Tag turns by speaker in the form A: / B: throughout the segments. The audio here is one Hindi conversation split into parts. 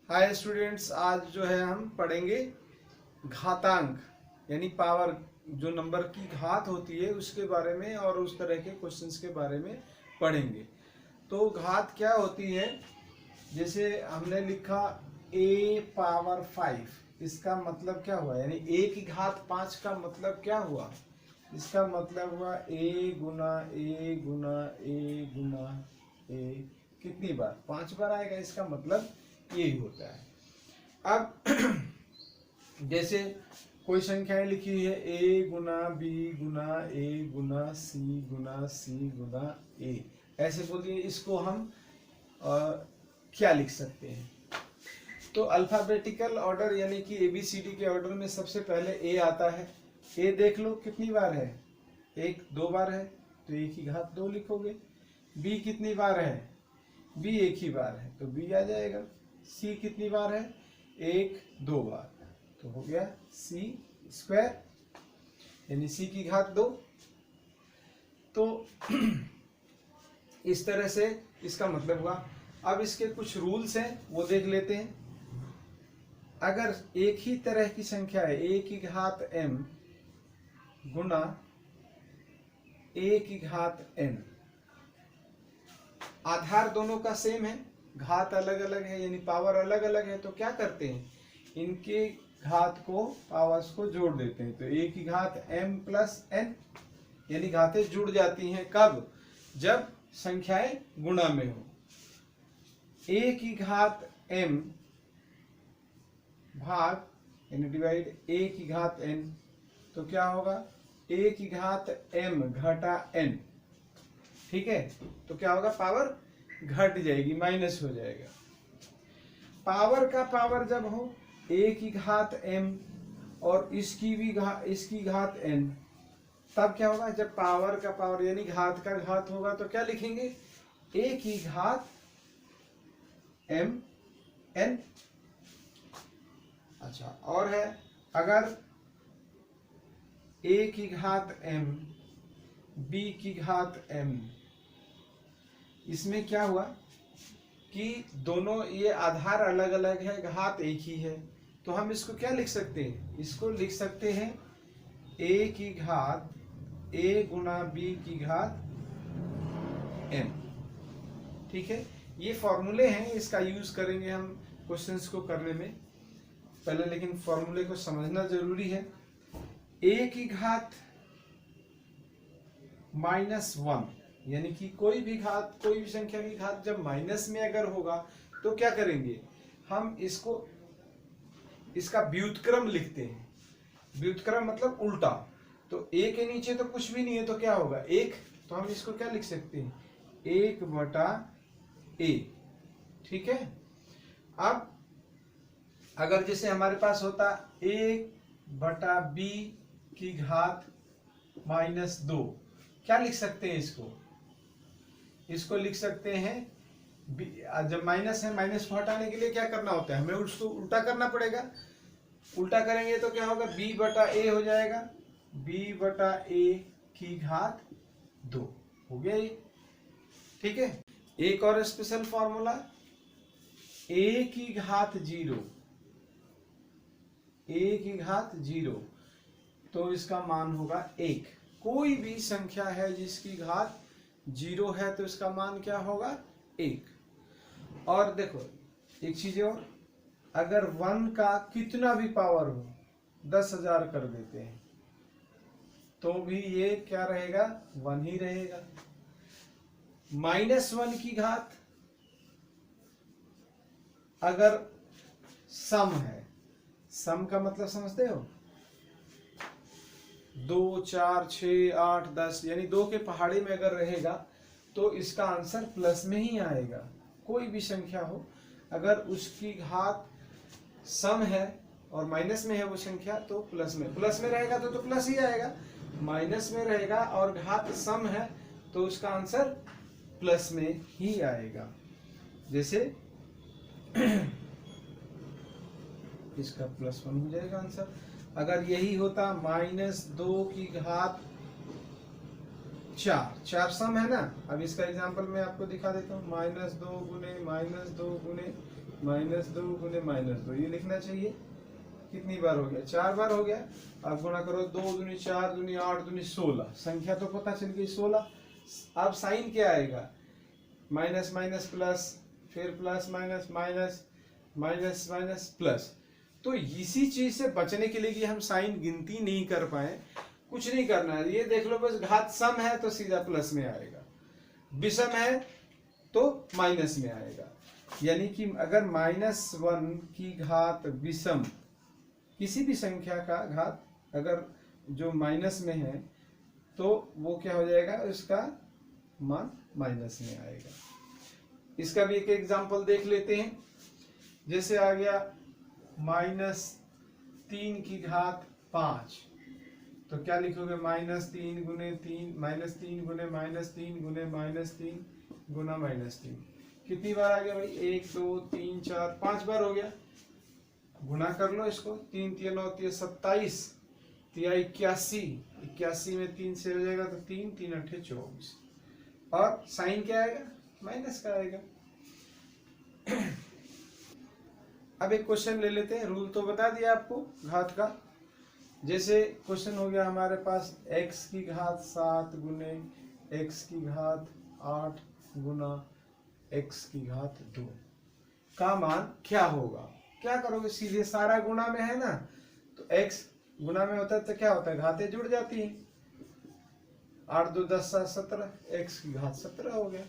A: हाय स्टूडेंट्स, आज जो है हम पढ़ेंगे घातांक यानी पावर, जो नंबर की घात होती है उसके बारे में और उस तरह के क्वेश्चंस के बारे में पढ़ेंगे। तो घात क्या होती है, जैसे हमने लिखा a पावर 5, इसका मतलब क्या हुआ, यानी a की घात 5 का मतलब क्या हुआ, इसका मतलब हुआ a Guna a Guna a Guna a, कितनी बार, 5 बार आएगा, इसका मतलब यही होता है। अब जैसे कोई संख्याएं लिखी है a Guna b Guna a Guna c Guna c Guna a, ऐसे बोलिए, इसको हम क्या लिख सकते हैं। तो अल्फाबेटिकल ऑर्डर यानी कि ABCD के ऑर्डर में सबसे पहले a आता है। a देख लो कितनी बार है, एक दो बार है, तो a की घात 2 लिखोगे। b कितनी बार है, b एक ही बार है तो b आ जाएगा। c कितनी बार है, एक दो बार, तो हो गया c स्क्वायर, यानी c की घात 2। तो इस तरह से इसका मतलब हुआ। अब इसके कुछ रूल्स हैं, वो देख लेते हैं। अगर एक ही तरह की संख्या है, a की घात m गुना a की घात n, आधार दोनों का सेम है, घात अलग अलग है यानी पावर अलग अलग है, तो क्या करते हैं, इनके घात को, पावर्स को जोड़ देते हैं। तो a की घात m प्लस n, यानी घातें जुड़ जाती हैं। कब, जब संख्याएं गुणा में हो। a की घात m भाग यानी डिवाइड a की घात n, तो क्या होगा, a की घात m घटा n, ठीक है। तो क्या होगा, पावर घट जाएगी, माइनस हो जाएगा। पावर का पावर जब हो a की घात m और इसकी घात n, तब क्या होगा, जब पावर का पावर यानी घात का घात होगा तो क्या लिखेंगे, a की घात m n। अच्छा, और है, अगर a की घात m b की घात m, इसमें क्या हुआ कि दोनों ये आधार अलग अलग है, घात एक ही है, तो हम इसको क्या लिख सकते हैं, इसको लिख सकते हैं a की घात a गुना b की घात m, ठीक है। ये फॉर्मूले हैं, इसका यूज करेंगे हम क्वेश्चंस को करने में पहले, लेकिन फॉर्मूले को समझना जरूरी है। a की घात -1, यानी कि कोई भी संख्या की घात जब माइनस में अगर होगा तो क्या करेंगे, हम इसका व्युत्क्रम लिखते हैं। व्युत्क्रम मतलब उल्टा। तो a के नीचे तो कुछ भी नहीं है, तो क्या होगा, एक, तो हम इसको क्या लिख सकते हैं, 1/a, ठीक है। अब अगर जैसे हमारे पास होता 1/b की घात -2, क्या लिख सकते हैं इसको लिख सकते हैं, जब माइनस है, माइनस को हटाने के लिए क्या करना होता है, हमें उसको उल्टा करना पड़ेगा। उल्टा करेंगे तो क्या होगा, b/a हो जाएगा, b/a की घात 2 हो गया ये, ठीक है। एक और स्पेशल फॉर्मूला, a की घात 0, a की घात 0, तो इसका मान होगा 1। कोई भी संख्या है जिसकी घात 0 है तो इसका मान क्या होगा, 1। और देखो एक चीज और, अगर 1 का कितना भी पावर हो, 10,000 कर देते हैं, तो भी ये क्या रहेगा, 1 ही रहेगा। -1 की घात अगर सम है, सम का मतलब समझते हो, 2 4 6 8 10, यानी 2 के पहाड़े में अगर रहेगा तो इसका आंसर प्लस में ही आएगा। कोई भी संख्या हो, अगर उसकी घात सम है और माइनस में है वो संख्या, तो प्लस में रहेगा तो प्लस ही आएगा। माइनस में रहेगा और घात सम है तो उसका आंसर प्लस में ही आएगा। जैसे इसका +1 हो जाएगा आंसर। अगर यही होता -2 की घात 4 सम है ना। अब इसका एग्जांपल मैं आपको दिखा देता हूँ, -2 गुने -2 गुने -2 गुने -2, ये लिखना चाहिए। कितनी बार हो गया? 4 बार हो गया। अब गुणा करो, 2 दूनी 4 दूनी 8 दूनी 16, संख्या तो पता चल गई 16। अब साइन क्या आएगा? माइनस माइनस प्लस, फिर plus minus minus, minus minus plus. तो इसी चीज से बचने के लिए कि हम साइन गिनती नहीं कर पाए, कुछ नहीं करना है, ये देख लो बस, घात सम है तो सीधा प्लस में आएगा, विषम है तो माइनस में आएगा। यानी कि अगर -1 की घात विषम, किसी भी संख्या का घात अगर जो माइनस में है तो वो क्या हो जाएगा? उसका मान माइनस में आएगा। इसका भी एक एग्जांपल देख लेते हैं। जैसे आ गया -3 की घात 5, तो क्या लिखोगे? -3 गुने 3, -3 गुने -3 गुने -3 गुना -3। कितनी बार आ गया भाई? 1 2 3 4 5 बार हो गया। गुना कर लो इसको, 3 3 9 3 27, 81, 81 में 3 से हो जाएगा तो 3 3 8 24। और साइन क्या आएगा? माइनस का आएगा। अब एक क्वेश्चन ले लेते हैं। रूल तो बता दिया आपको घात का। जैसे क्वेश्चन हो गया हमारे पास x की घात 7 गुने x की घात 8 गुना x की घात 2 का मान क्या होगा? क्या करोगे? सीधे सारा गुणा में है ना, तो x गुणा में होता है तो क्या होता है? घातें जुड़ जाती हैं। 8 2 10 7 17, x की घात 17 हो गया।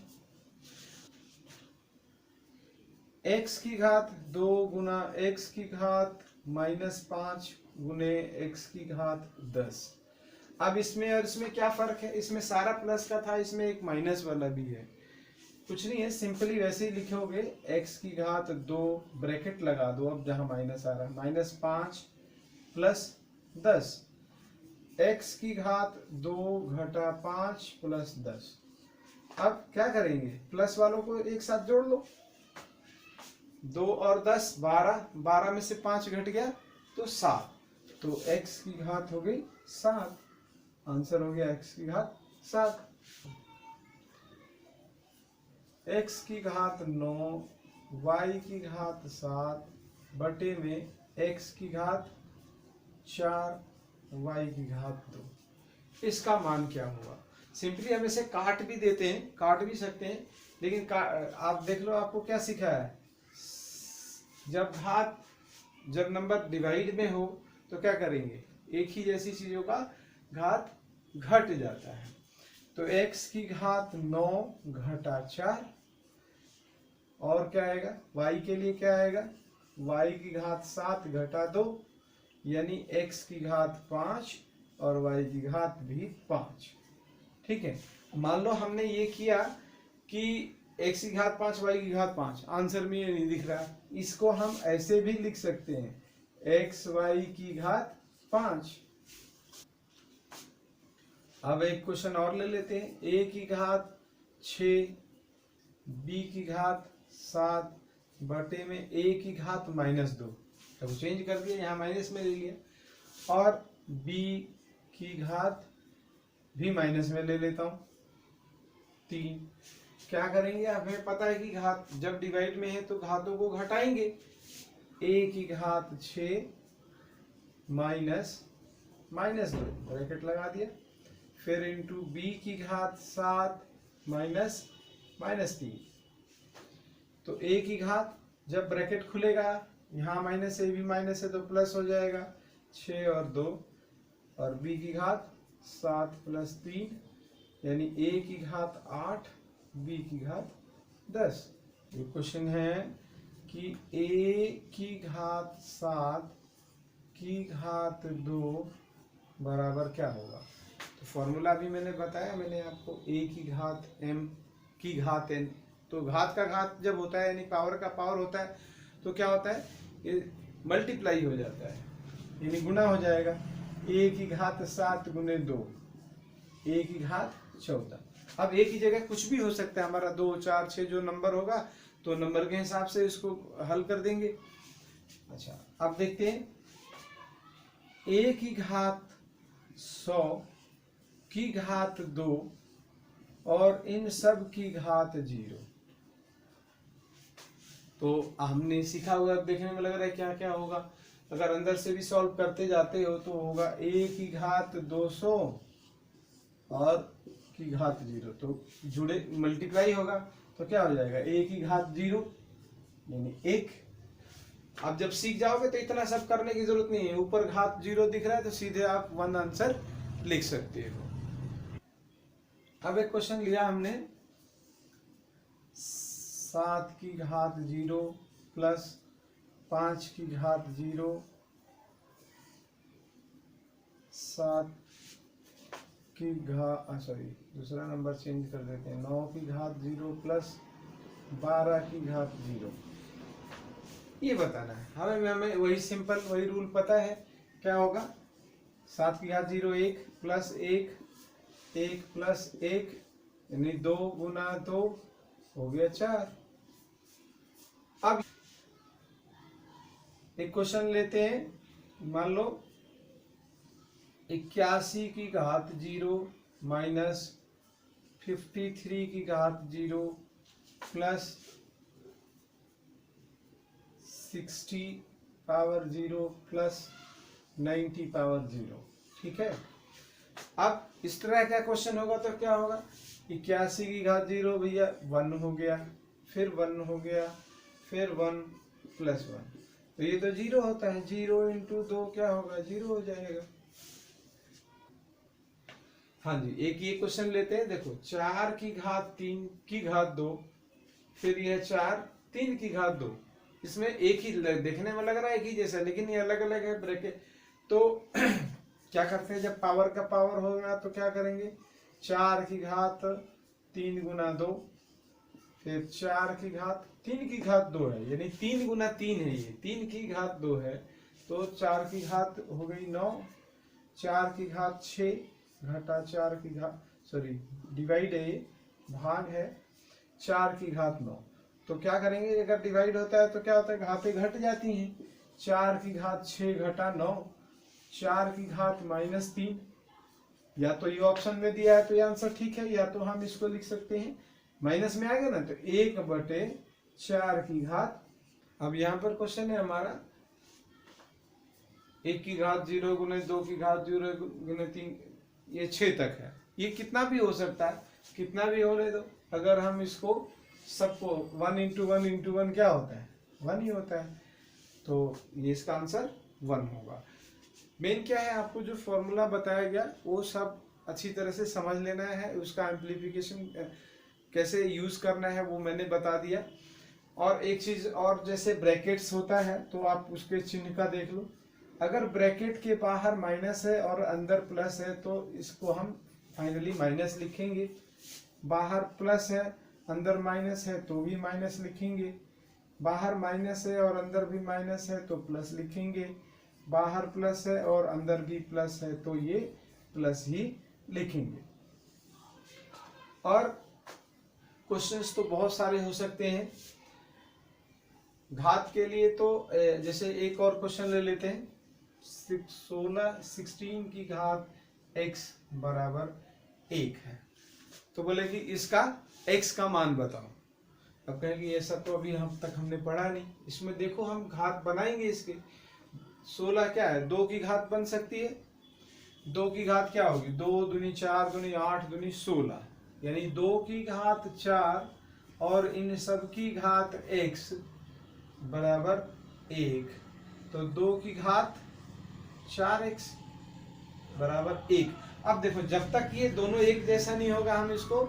A: x की घात 2 गुना x की घात -5 गुने x की घात 10। अब इसमें और इसमें क्या फर्क है? इसमें सारा प्लस का था, इसमें एक माइनस वाला भी है। कुछ नहीं है, सिंपली वैसे ही लिखोगे, x की घात 2 ब्रैकेट लगा दो, अब जहां माइनस आ रहा है, -5 प्लस 10, x की घात 2 घटा 5 प्लस 10। अब क्या करेंगे? प्लस वालों को एक साथ जोड़ लो, 2 और 10 12, 12 में से 5 घट गया तो 7, तो x की घात हो गई 7। आंसर हो गया x की घात 7। x की घात 9 y की घात 7 बटे में x की घात 4 y की घात 2, इसका मान क्या हुआ? सिंपली हम इसे काट भी देते हैं, काट भी सकते हैं, लेकिन आप देख लो आपको क्या सीखा है। जब नंबर डिवाइड में हो तो क्या करेंगे? एक ही जैसी चीजों का घात घट जाता है। तो x की घात 9 घटा 4, और क्या आएगा? y के लिए क्या आएगा? y की घात 7 घटा 2, यानी x की घात 5 और y की घात भी 5। ठीक है, मान लो हमने ये किया कि x की घात 5 y की घात 5, आंसर में ये नहीं दिख रहा, इसको हम ऐसे भी लिख सकते हैं, x y की घात 5। अब एक क्वेश्चन और ले लेते हैं। a की घात 6 b की घात 7 बटे में a की घात -2, तो चेंज कर दिया, यहाँ माइनस में ले लिया, और b की घात भी माइनस में ले लेता हूं 3। क्या करेंगे? हमें पता है कि घात जब डिवाइड में है तो घातों को घटाएंगे। a की घात 6 -2 ब्रैकेट लगा दिया, फिर इंटू b की घात 7 -3। तो a की घात जब ब्रैकेट खुलेगा, यहाँ माइनस है, भी माइनस है तो प्लस हो जाएगा, 6 और 2, और b की घात 7 प्लस 3, यानी a की घात 8 b की घात 10। ये क्वेश्चन है कि a की घात 7 की घात 2 बराबर क्या होगा? तो फॉर्मूला भी मैंने बताया, मैंने आपको a की घात m की घात n, तो घात का घात जब होता है यानी पावर का पावर होता है तो क्या होता है? ये मल्टीप्लाई हो जाता है, यानी गुना हो जाएगा। a की घात 7 गुने 2, a की घात 14। अब a की जगह कुछ भी हो सकता है, हमारा 2 4 6 जो नंबर होगा तो नंबर के हिसाब से इसको हल कर देंगे। अच्छा, अब देखते हैं, a की घात 100 की घात 2 और इन सब की घात 0। तो हमने सीखा हुआ, देखने में लग रहा है क्या क्या होगा। अगर अंदर से भी सॉल्व करते जाते हो तो होगा a की घात 200 और की घात 0, तो जुड़े मल्टीप्लाई होगा तो क्या हो जाएगा a की घात 0 यानी 1। अब जब सीख जाओगे तो इतना सब करने की जरूरत नहीं है, ऊपर घात 0 दिख रहा है तो सीधे आप 1 आंसर लिख सकते हो। अब एक क्वेश्चन लिया हमने 7 की घात 0 प्लस 5 की घात 0, 7 की घात दूसरा नंबर चेंज कर देते हैं, 9 की घात 0 प्लस 12 की घात 0, ये बताना है हमें वही सिंपल वही रूल पता है। क्या होगा 7 की घात 0 1 प्लस 1 1 प्लस 1 यानी 2 गुना 2 हो गया 4। अब एक क्वेश्चन लेते हैं, मान लो 81 की घात 0 माइनस 53 की घात 0 प्लस 60 पावर 0 प्लस 90 पावर 0। ठीक है, अब इस तरह का क्वेश्चन होगा तो क्या होगा 81 की घात 0 भैया 1 हो गया, फिर 1 हो गया, फिर 1 प्लस 1, तो ये तो 0 होता है, 0 इंटू 2 क्या होगा 0 हो जाएगा। हाँ जी, एक ये क्वेश्चन लेते हैं, देखो 4 की घात 3 की घात 2, फिर यह 4 3 की घात 2, इसमें एक ही देखने में लग रहा है एक ही जैसा, लेकिन ये अलग अलग है ब्रैकेट। तो क्या करते हैं, जब पावर का पावर होगा तो क्या करेंगे 4 की घात 3 गुना 2, फिर 4 की घात 3 की घात 2 है यानी 3 गुना 3 है, ये 3 की घात 2 है तो 4 की घात हो गई 9, 4 की घात 6 घटा 4 की घात डिवाइड है, भाग है 4 की घात 9। तो क्या करेंगे, अगर डिवाइड होता है तो क्या होता है घातें घट जाती हैं, 4 की घात 6 घटा 9, 4 की घात -3, या तो ये ऑप्शन में दिया है तो ये आंसर ठीक है, या तो हम इसको लिख सकते हैं माइनस में आ गया ना तो 1/4 की घात। अब यहाँ पर क्वेश्चन है हमारा 1 की घात 0 गुने 2 की घात 0 गुने 3, ये 6 तक है, ये कितना भी हो सकता है, कितना भी होने दो। अगर हम इसको सबको 1 इंटू 1 इंटू 1 क्या होता है 1 ही होता है, तो ये इसका आंसर 1 होगा। मेन क्या है, आपको जो फॉर्मूला बताया गया वो सब अच्छी तरह से समझ लेना है, उसका एम्प्लीफिकेशन कैसे यूज करना है वो मैंने बता दिया। और एक चीज और, जैसे ब्रैकेट्स होता है तो आप उसके चिन्ह का देख लो, अगर ब्रैकेट के बाहर माइनस है और अंदर प्लस है तो इसको हम फाइनली माइनस लिखेंगे, बाहर प्लस है अंदर माइनस है तो भी माइनस लिखेंगे, बाहर माइनस है और अंदर भी माइनस है तो प्लस लिखेंगे, बाहर प्लस है और अंदर भी प्लस है तो ये प्लस ही लिखेंगे। और क्वेश्चंस तो बहुत सारे हो सकते हैं घात के लिए, तो जैसे एक और क्वेश्चन ले लेते हैं, 16 की घात x बराबर 1 है, तो बोले कि इसका x का मान बताओ। अब कहेंगे ये सब तो अभी हम तक हमने पढ़ा नहीं, इसमें देखो हम घात बनाएंगे इसके। 16 क्या है 2 की घात बन सकती है, 2 की घात क्या होगी 2 दूनी 4 दूनी 8 दूनी 16, यानी 2 की घात 4 और इन सब की घात x बराबर 1, तो 2 की घात 4x बराबर 1। अब देखो जब तक ये दोनों एक जैसा नहीं होगा हम इसको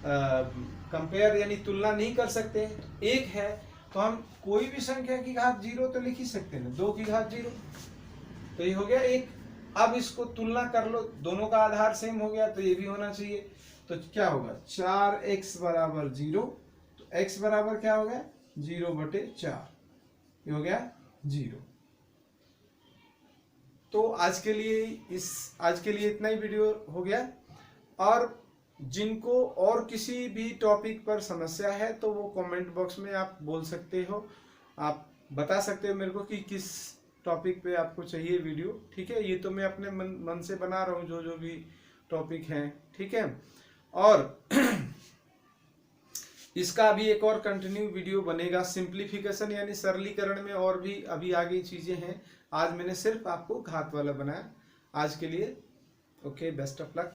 A: कंपेयर यानी तुलना नहीं कर सकते। 1 है तो हम कोई भी संख्या की घात 0 तो लिख ही सकते हैं, 2 की घात 0 तो ये हो गया 1। अब इसको तुलना कर लो, दोनों का आधार सेम हो गया तो ये भी होना चाहिए, तो क्या होगा 4x बराबर 0, तो x बराबर क्या हो गया 0/4, ये हो गया 0। तो आज के लिए इतना ही वीडियो हो गया। और जिनको और किसी भी टॉपिक पर समस्या है तो वो कमेंट बॉक्स में आप बोल सकते हो, आप बता सकते हो मेरे को कि किस टॉपिक पे आपको चाहिए वीडियो। ठीक है, ये तो मैं अपने मन से बना रहा हूँ जो भी टॉपिक हैं। ठीक है, और इसका अभी एक और कंटिन्यू वीडियो बनेगा सिंप्लीफिकेशन यानी सरलीकरण में, और भी अभी आगे चीजें हैं। आज मैंने सिर्फ आपको घात वाला बनाया। आज के लिए ओके, बेस्ट ऑफ लक।